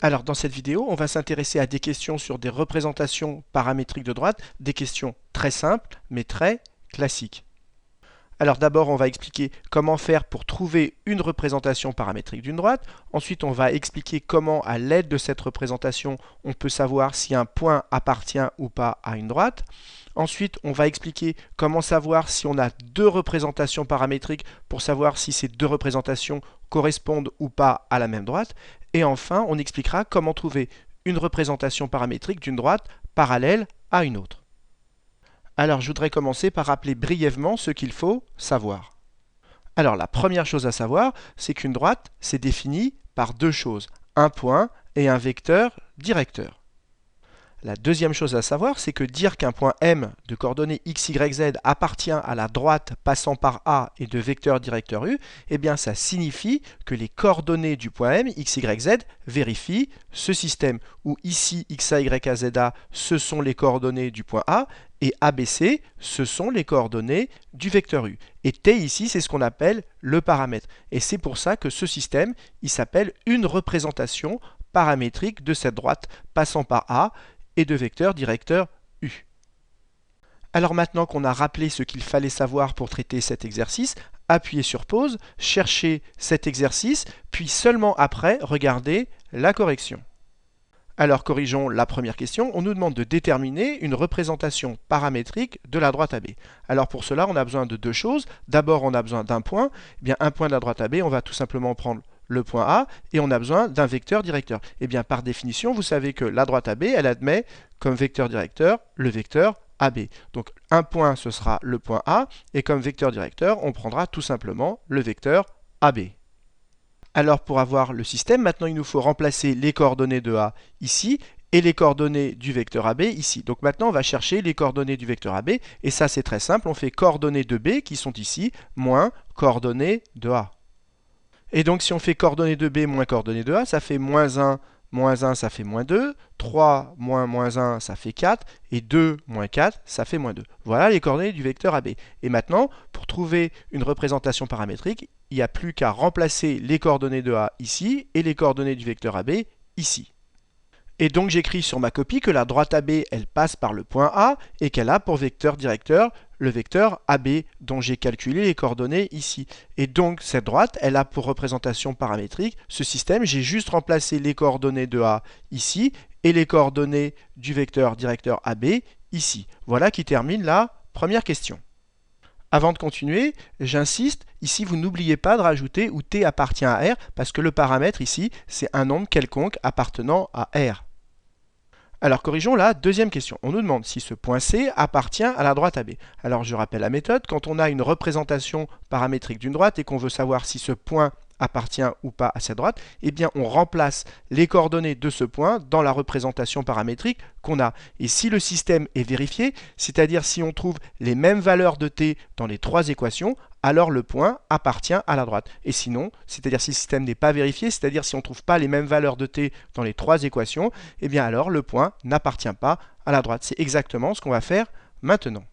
Alors dans cette vidéo, on va s'intéresser à des questions sur des représentations paramétriques de droite, des questions très simples mais très classiques. Alors d'abord, on va expliquer comment faire pour trouver une représentation paramétrique d'une droite. Ensuite, on va expliquer comment, à l'aide de cette représentation, on peut savoir si un point appartient ou pas à une droite. Ensuite, on va expliquer comment savoir si on a deux représentations paramétriques pour savoir si ces deux représentations correspondent ou pas à la même droite. Et enfin, on expliquera comment trouver une représentation paramétrique d'une droite parallèle à une autre. Alors, je voudrais commencer par rappeler brièvement ce qu'il faut savoir. Alors, la première chose à savoir, c'est qu'une droite, c'est défini par deux choses, un point et un vecteur directeur. La deuxième chose à savoir, c'est que dire qu'un point M de coordonnées x, y, z appartient à la droite passant par A et de vecteur directeur U, eh bien ça signifie que les coordonnées du point M, x, y, z, vérifient ce système où ici x, y, a, z, a, ce sont les coordonnées du point A et ABC, ce sont les coordonnées du vecteur U. Et T ici, c'est ce qu'on appelle le paramètre. Et c'est pour ça que ce système, il s'appelle une représentation paramétrique de cette droite passant par A et de vecteur directeur U. Alors maintenant qu'on a rappelé ce qu'il fallait savoir pour traiter cet exercice, appuyez sur pause, cherchez cet exercice, puis seulement après, regardez la correction. Alors corrigeons la première question, on nous demande de déterminer une représentation paramétrique de la droite AB. Alors pour cela, on a besoin de deux choses. D'abord, on a besoin d'un point. Eh bien, un point de la droite AB, on va tout simplement prendre le point A, et on a besoin d'un vecteur directeur. Et bien par définition, vous savez que la droite AB, elle admet comme vecteur directeur le vecteur AB. Donc un point, ce sera le point A, et comme vecteur directeur, on prendra tout simplement le vecteur AB. Alors pour avoir le système, maintenant il nous faut remplacer les coordonnées de A ici, et les coordonnées du vecteur AB ici. Donc maintenant on va chercher les coordonnées du vecteur AB, et ça c'est très simple, on fait coordonnées de B qui sont ici, moins coordonnées de A. Et donc si on fait coordonnées de B moins coordonnées de A, ça fait moins 1, ça fait moins 2, 3 moins moins 1, ça fait 4, et 2 moins 4, ça fait moins 2. Voilà les coordonnées du vecteur AB. Et maintenant, pour trouver une représentation paramétrique, il n'y a plus qu'à remplacer les coordonnées de A ici, et les coordonnées du vecteur AB ici. Et donc j'écris sur ma copie que la droite AB, elle passe par le point A, et qu'elle a pour vecteur directeur le vecteur AB dont j'ai calculé les coordonnées ici. Et donc cette droite, elle a pour représentation paramétrique ce système. J'ai juste remplacé les coordonnées de A ici et les coordonnées du vecteur directeur AB ici. Voilà qui termine la première question. Avant de continuer, j'insiste, ici vous n'oubliez pas de rajouter où T appartient à R, parce que le paramètre ici, c'est un nombre quelconque appartenant à R. Alors corrigeons la deuxième question. On nous demande si ce point C appartient à la droite AB. Alors je rappelle la méthode, quand on a une représentation paramétrique d'une droite et qu'on veut savoir si ce point appartient ou pas à cette droite, eh bien on remplace les coordonnées de ce point dans la représentation paramétrique qu'on a. Et si le système est vérifié, c'est-à-dire si on trouve les mêmes valeurs de t dans les trois équations, alors le point appartient à la droite. Et sinon, c'est-à-dire si le système n'est pas vérifié, c'est-à-dire si on ne trouve pas les mêmes valeurs de t dans les trois équations, eh bien alors le point n'appartient pas à la droite. C'est exactement ce qu'on va faire maintenant.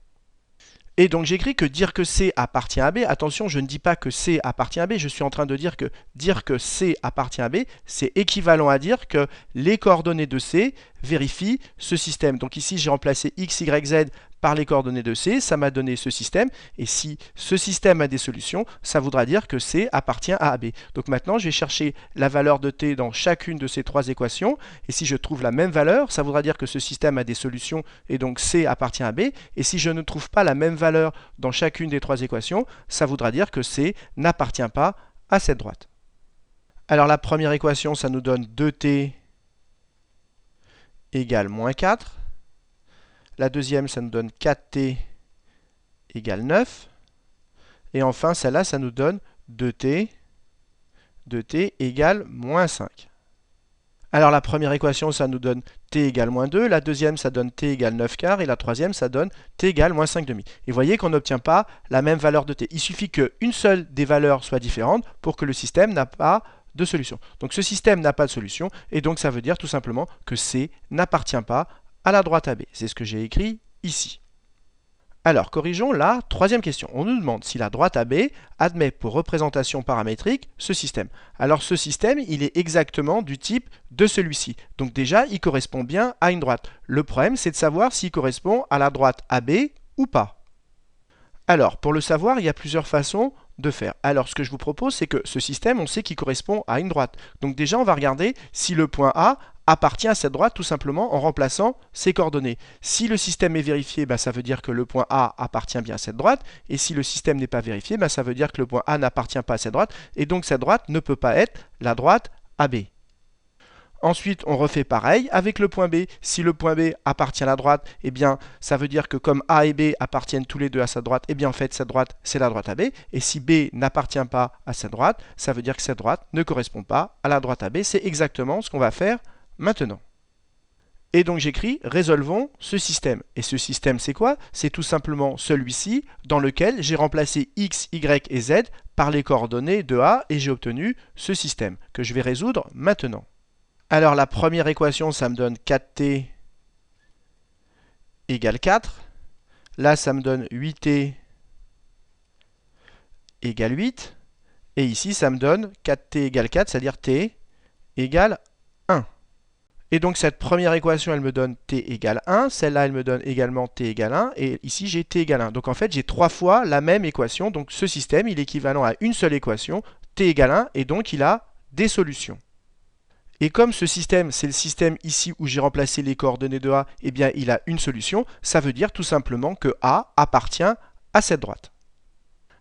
Et donc j'écris que dire que C appartient à B, attention, je ne dis pas que C appartient à B, je suis en train de dire que C appartient à B, c'est équivalent à dire que les coordonnées de C vérifient ce système. Donc ici, j'ai remplacé x, y, z par les coordonnées de C, ça m'a donné ce système, et si ce système a des solutions, ça voudra dire que C appartient à AB. Donc maintenant, je vais chercher la valeur de T dans chacune de ces trois équations, et si je trouve la même valeur, ça voudra dire que ce système a des solutions, et donc C appartient à B, et si je ne trouve pas la même valeur dans chacune des trois équations, ça voudra dire que C n'appartient pas à cette droite. Alors la première équation, ça nous donne 2t égale moins 4. La deuxième, ça nous donne 4t égale 9. Et enfin, celle-là, ça nous donne 2t égale moins 5. Alors la première équation, ça nous donne t égale moins 2. La deuxième, ça donne t égale 9 quarts. Et la troisième, ça donne t égale moins 5 demi. Et vous voyez qu'on n'obtient pas la même valeur de t. Il suffit qu'une seule des valeurs soit différente pour que le système n'a pas de solution. Donc ce système n'a pas de solution. Et donc ça veut dire tout simplement que C n'appartient pas à la droite AB. C'est ce que j'ai écrit ici. Alors, corrigeons la troisième question. On nous demande si la droite AB admet pour représentation paramétrique ce système. Alors, ce système, il est exactement du type de celui-ci. Donc déjà, il correspond bien à une droite. Le problème, c'est de savoir s'il correspond à la droite AB ou pas. Alors, pour le savoir, il y a plusieurs façons de faire. Alors, ce que je vous propose, c'est que ce système, on sait qu'il correspond à une droite. Donc déjà, on va regarder si le point A appartient à cette droite tout simplement en remplaçant ses coordonnées. Si le système est vérifié, ça veut dire que le point A appartient bien à cette droite. Et si le système n'est pas vérifié, ça veut dire que le point A n'appartient pas à cette droite. Et donc, cette droite ne peut pas être la droite AB. Ensuite, on refait pareil avec le point B. Si le point B appartient à la droite, ça veut dire que comme A et B appartiennent tous les deux à sa droite, en fait, cette droite, c'est la droite AB. Et si B n'appartient pas à cette droite, ça veut dire que cette droite ne correspond pas à la droite AB. C'est exactement ce qu'on va faire maintenant. Et donc, j'écris « Résolvons ce système ». Et ce système, c'est quoi? C'est tout simplement celui-ci, dans lequel j'ai remplacé X, Y et Z par les coordonnées de A, et j'ai obtenu ce système, que je vais résoudre maintenant. Alors la première équation, ça me donne 4t égale 4. Là, ça me donne 8t égale 8. Et ici, ça me donne 4t égale 4, c'est-à-dire t égale 1. Et donc cette première équation, elle me donne t égale 1. Celle-là, elle me donne également t égale 1. Et ici, j'ai t égale 1. Donc en fait, j'ai 3 fois la même équation. Donc ce système, il est équivalent à une seule équation, t égale 1. Et donc, il a des solutions. Et comme ce système, c'est le système ici où j'ai remplacé les coordonnées de A, il a une solution. Ça veut dire tout simplement que A appartient à cette droite.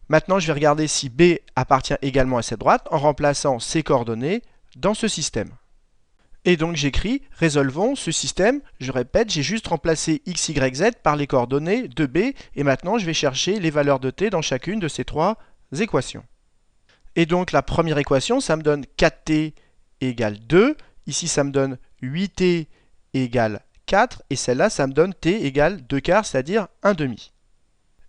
Maintenant, je vais regarder si B appartient également à cette droite en remplaçant ces coordonnées dans ce système. Et donc, j'écris « Résolvons ce système ». Je répète, j'ai juste remplacé x, y, z par les coordonnées de B. Et maintenant, je vais chercher les valeurs de t dans chacune de ces 3 équations. Et donc, la première équation, ça me donne 4t égale 2. Ici, ça me donne 8t égale 4. Et celle-là, ça me donne t égale 2 quarts, c'est-à-dire 1 demi.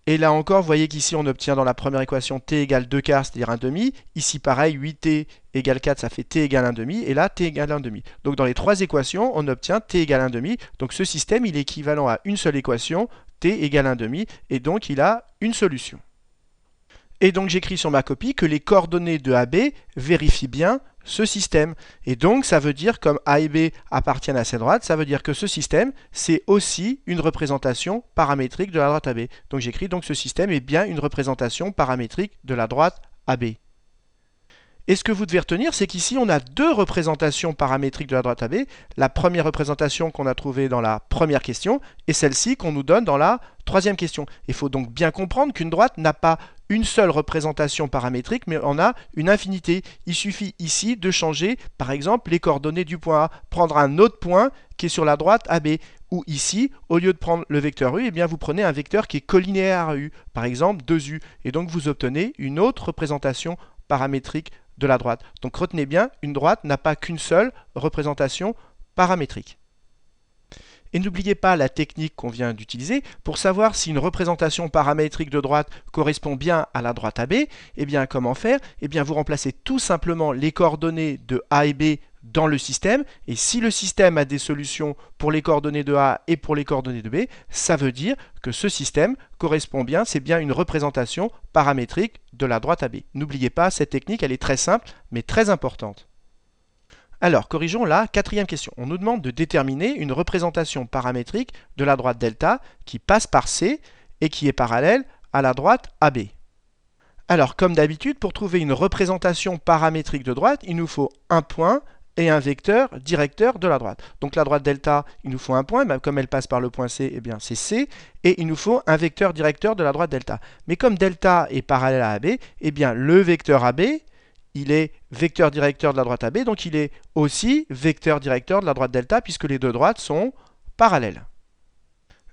Et là encore, vous voyez qu'ici, on obtient dans la première équation t égale 2 quarts, c'est-à-dire 1 demi. Ici, pareil, 8t égale 4, ça fait t égale 1 demi. Et là, t égale 1 demi. Donc, dans les 3 équations, on obtient t égale 1 demi. Donc, ce système, il est équivalent à une seule équation, t égale 1 demi. Et donc, il a une solution. Et donc, j'écris sur ma copie que les coordonnées de AB vérifient bien ce système. Et donc, ça veut dire, comme A et B appartiennent à cette droite, ça veut dire que ce système, c'est aussi une représentation paramétrique de la droite AB. Donc, j'écris donc ce système est bien une représentation paramétrique de la droite AB. Et ce que vous devez retenir, c'est qu'ici, on a deux représentations paramétriques de la droite AB. La première représentation qu'on a trouvée dans la première question et celle-ci qu'on nous donne dans la troisième question. Il faut donc bien comprendre qu'une droite n'a pas une seule représentation paramétrique, mais on a une infinité. Il suffit ici de changer, par exemple, les coordonnées du point A, prendre un autre point qui est sur la droite AB. Ou ici, au lieu de prendre le vecteur U, vous prenez un vecteur qui est collinéaire à U, par exemple 2U. Et donc, vous obtenez une autre représentation paramétrique de la droite. Donc retenez bien, une droite n'a pas qu'une seule représentation paramétrique. Et n'oubliez pas la technique qu'on vient d'utiliser pour savoir si une représentation paramétrique de droite correspond bien à la droite AB. Comment faire? Vous remplacez tout simplement les coordonnées de A et B dans le système. Et si le système a des solutions pour les coordonnées de A et pour les coordonnées de B, ça veut dire que ce système correspond bien, c'est bien une représentation paramétrique de la droite AB. N'oubliez pas, cette technique, elle est très simple, mais très importante. Alors, corrigeons la quatrième question. On nous demande de déterminer une représentation paramétrique de la droite delta qui passe par C et qui est parallèle à la droite AB. Alors, comme d'habitude, pour trouver une représentation paramétrique de droite, il nous faut un point et un vecteur directeur de la droite. Donc la droite delta, il nous faut un point, comme elle passe par le point C, c'est C, et il nous faut un vecteur directeur de la droite delta. Mais comme delta est parallèle à AB, le vecteur AB, il est vecteur directeur de la droite AB, donc il est aussi vecteur directeur de la droite delta, puisque les deux droites sont parallèles.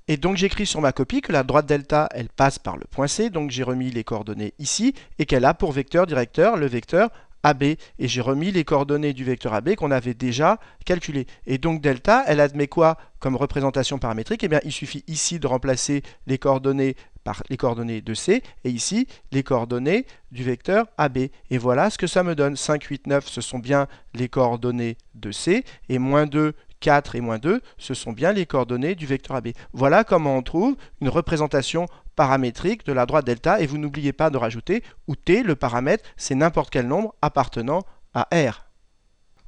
Et donc j'écris sur ma copie que la droite delta, elle passe par le point C, donc j'ai remis les coordonnées ici, et qu'elle a pour vecteur directeur le vecteur AB, et j'ai remis les coordonnées du vecteur AB qu'on avait déjà calculé. Et donc delta, elle admet quoi comme représentation paramétrique? Il suffit ici de remplacer les coordonnées par les coordonnées de C, et ici les coordonnées du vecteur AB. Et voilà ce que ça me donne. 5, 8, 9, ce sont bien les coordonnées de C, et moins 2, 4 et moins 2, ce sont bien les coordonnées du vecteur AB. Voilà comment on trouve une représentation paramétrique de la droite delta et vous n'oubliez pas de rajouter où t, le paramètre, c'est n'importe quel nombre appartenant à R.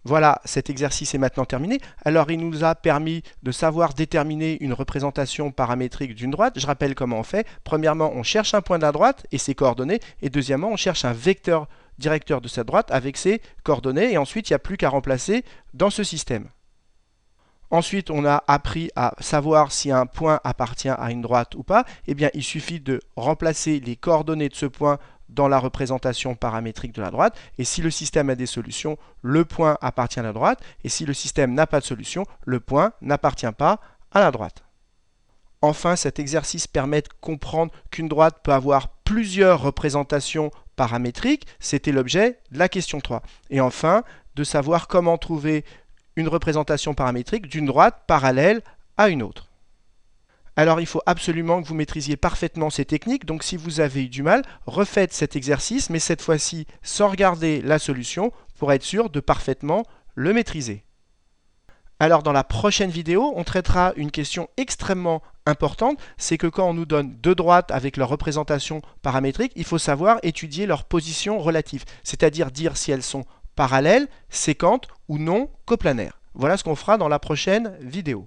Voilà, cet exercice est maintenant terminé. Alors, il nous a permis de savoir déterminer une représentation paramétrique d'une droite. Je rappelle comment on fait. Premièrement, on cherche un point de la droite et ses coordonnées. Et deuxièmement, on cherche un vecteur directeur de cette droite avec ses coordonnées. Et ensuite, il n'y a plus qu'à remplacer dans ce système. Ensuite, on a appris à savoir si un point appartient à une droite ou pas. Eh bien, il suffit de remplacer les coordonnées de ce point dans la représentation paramétrique de la droite. Et si le système a des solutions, le point appartient à la droite. Et si le système n'a pas de solution, le point n'appartient pas à la droite. Enfin, cet exercice permet de comprendre qu'une droite peut avoir plusieurs représentations paramétriques. C'était l'objet de la question 3. Et enfin, de savoir comment trouver une représentation paramétrique d'une droite parallèle à une autre. Alors il faut absolument que vous maîtrisiez parfaitement ces techniques, donc si vous avez eu du mal, refaites cet exercice, mais cette fois-ci sans regarder la solution pour être sûr de parfaitement le maîtriser. Alors dans la prochaine vidéo, on traitera une question extrêmement importante, c'est que quand on nous donne deux droites avec leur représentation paramétrique, il faut savoir étudier leur position relative, c'est-à-dire dire si elles sont parallèles, séquentes ou non coplanaires. Voilà ce qu'on fera dans la prochaine vidéo.